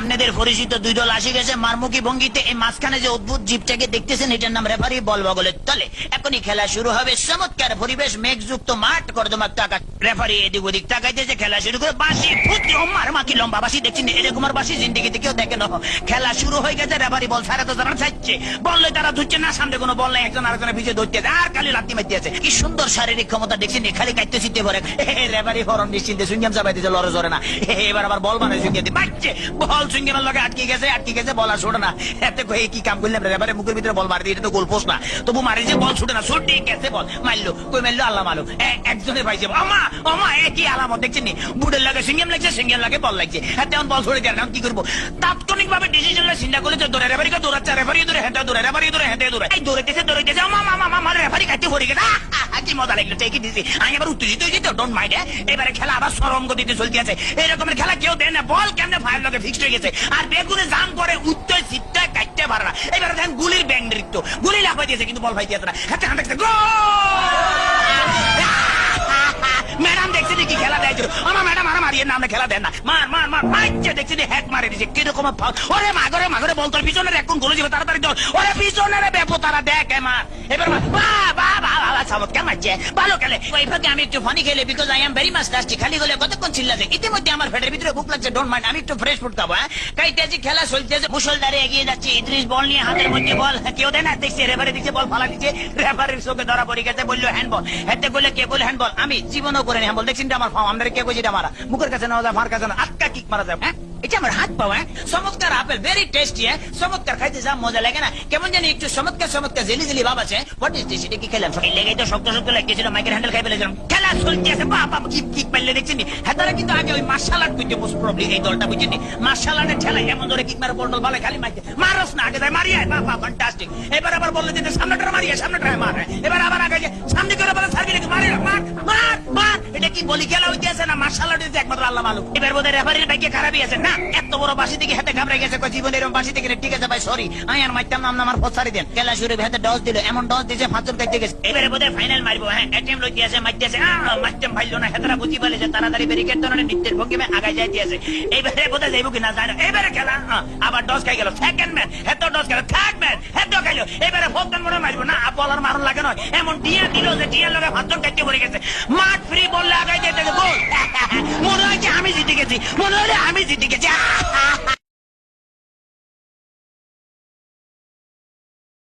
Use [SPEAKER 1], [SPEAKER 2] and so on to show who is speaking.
[SPEAKER 1] আপনাদের পরিচিত দুই দল আসে গেছে মারমুখী ভঙ্গিতে। এই মাঝখানে যে অদ্ভুত জীবটাকে দেখতেছেন এটার নাম রেফারি বল বগলের তলে। এখনই খেলা শুরু হবে। চমৎকার পরিবেশ, মেঘযুক্ত মাঠ, কর্দমাক্ত আকাশ। রেফারি এদিক ওদিক তাকাইতেছে, খেলা শুরু করে বাঁশি ফুটি ওমার মাকি লম্বা বাঁশি দেখছেন এরকম আর বাঁশি জিন্দিগিতে কেউ দেখে না। খেলা শুরু হয়ে গেছে, রেফারি বল ছাড়া তো তারা চাইছে, বললে তারা ধুচ্ছে না, সামনে কোনো বল নেই, একজন আরেকজনের পিছিয়ে ধরতে আর খালি লাত্তি মারতে আছে। কি সুন্দর শারীরিক ক্ষমতা দেখছেন, খালি কাটতে চিনতে পারে। রেফারি ফরন নিশ্চিন্তে সুইংগাম চাপাইতেছে, লড়ে জরে না। এবার আবার বল মানে সুইংগাম বাচ্চে, বল সুইংগামের লগে আটকে গেছে বল আর ছোটে না। এতে কি কাম করলাম, রেফারি মুখের ভিতরে বল মারি দিয়ে, এটা তো গোল পোস্ট না, তবু মারি যে বল ছুটে না, ছুটি গেছে বল মারলো, কই মারলো আল্লাহ মারলো, একজনে পাইছে। আমা আমা একই আলামত দেখছেন, বুড়ের লাগে সুইংগাম লাগছে, সুইংগাম লাগে বল লাগছে। তেমন বল ছুড়ে দেয় না, কি করবো? তাৎক্ষণিক ভাবে ডিসিশন চিন্তা করলে দৌড়ে রেফারিকে দৌড়াচ্ছে, রেফারি দৌড়ে হেঁটে দৌড়ে, রেফারি দৌড়ে হেঁটে দৌড়ে, এই দৌড়াইতেছে আমা রেফারি কাটতে পড়ে গেছে। কি মজা লাগলো, ঠিকই দিছি। আমি এবার উত্তেজিত হয়েছি তো, ডোন্ট মাইন্ড। এবারে খেলা আবার সরম গতিতে চলতে আছে। এরকমের খেলা কেউ দেয় না, বল কেমনে ফায়ার লগে ফিক্সড হয়ে গেছে, আর বেগুনে জাম করে উত্তর সিটটা কাটতে পারে না। এবারে দেখেন গুলির ব্যাং নৃত্য, গুলি লাফাই দিয়েছে কিন্তু বল ফাইতে না। হাতে হাতে ম্যাডাম দেখছি কি খেলা দেয়, আমার ম্যাডাম আর মারিয়ে নামে খেলা দেন না, মার মার মার মারছে, দেখছি হ্যাক মারে দিচ্ছে কিরকম। ওরে মাগরে মাগরে বল তোর পিছনের এখন গোল যাবে, তাড়াতাড়ি দল, ওরে পিছনের বেপো তারা দেখ মার। এবার চমৎকার মারছে, ভালো খেলে। ওই ভাগে আমি একটু ফানি খেলে, because I am very much lusty. খালি গলে কতক্ষণ চিল্লাছে, ইতিমধ্যে আমার পেটের ভিতরে ভুক লাগছে, ডোন্ট মাইন্ড, আমি একটু ফ্রেশ ফুড খাবো। কাইতেছি, খেলা চলতেছে, মুসলধারে এগিয়ে যাচ্ছে। ইদ্রিস বল নিয়ে হাতের মধ্যে বল, কেউ দেয় না, দেখছি রেফারি দিচ্ছে বল ফালা দিচ্ছে, রেফারির চোখে ধরা পড়ে গেছে, বললো হ্যান্ডবল। হেঁটে বলে কে বলে হ্যান্ডবল, আমি জীবনও করে নি হ্যান্ডবল। দেখছেন আমার ফাও, আমাদের কে কইছে এটা মারা, মুখের কাছে নেওয়া যায়, মার কাছে না, আটকা কিক মারা যায়। হ্যাঁ এটা আমার হাত পাওয়া। চমৎকার আপেল, ভেরি টেস্টি। চমৎকার খাইতে যা মজা লাগে না, কেমন জানি একটু চমৎকার চমৎকার জেলি জেলি ভাব আছে। What is this? এটা কি খেলাম? লেগে তো শক্ত শক্ত লাগতেছিল, মাইকের হ্যান্ডেল খাই ফেলেছিলাম। খেলা চলতে আছে, বাবা কিক কিক মারলে দেখছেন। হ্যাঁ তারা কিন্তু আগে ওই মার্শাল আর্ট বুঝতে মোস্ট প্রবলি এই দলটা বুঝছেন, মার্শাল আর্টের ঠেলা এমন ধরে কিক মারে বল ভালো খালি মারতে মারস না, আগে যায় মারিয়ে, বাবা ফ্যান্টাস্টিক। এবার আবার বললে যে সামনেটা মারিয়ে, সামনেটা মার। এবার আবার আগে যে সামনে করে বলে সার্ভি রেখে মারি, মার মার মার। এটা কি বলি খেলা হইতে আছে না মার্শাল আর্ট হইতে একমাত্র আল্লাহ মালুম। এবার বোধহয় রেফারির বাইকে খারাপই আছে না, এত বড় বাসি থেকে হাতে ঘাবড়ে গেছে, জীবনে এরকম বাসি থেকে। ঠিক আছে ভাই সরি, আমি আর মারতাম নাম আমার ফসারি দেন। খেলা শুরু হাতে ডস দিল, এমন ডস দিয়েছে পাঁচজন কাটতে গেছে। এবারে বোধহয় ফাইনাল মারবো। হ্যাঁ এটিএম লইতে আছে, মারতেছে, মারতাম ভাইলো না, হেতারা বুঝি পালিয়েছে, তাড়াতাড়ি ব্যারিকেড ধরনের নৃত্যের ভঙ্গিমে আগায় যাইতে আছে। এইবারে বোধহয় যাইব কিনা যায় না। এবারে খেলা আবার ডস খাই গেল, সেকেন্ড ম্যান হেত ডস গেল, থার্ড ম্যান হেত খাইলো। এবারে ফোর্থ ম্যান মনে মারবো না, বলার মারণ লাগে নয়, এমন ডিয়া দিল যে ডিয়ার লগে পাঁচজন কাটতে পড়ে গেছে। মাঠ ফ্রি বললে আগায় যেতে গোল। মনে হয় যে আমি জিতে গেছি, মনে হলে আমি জিতে গেছি।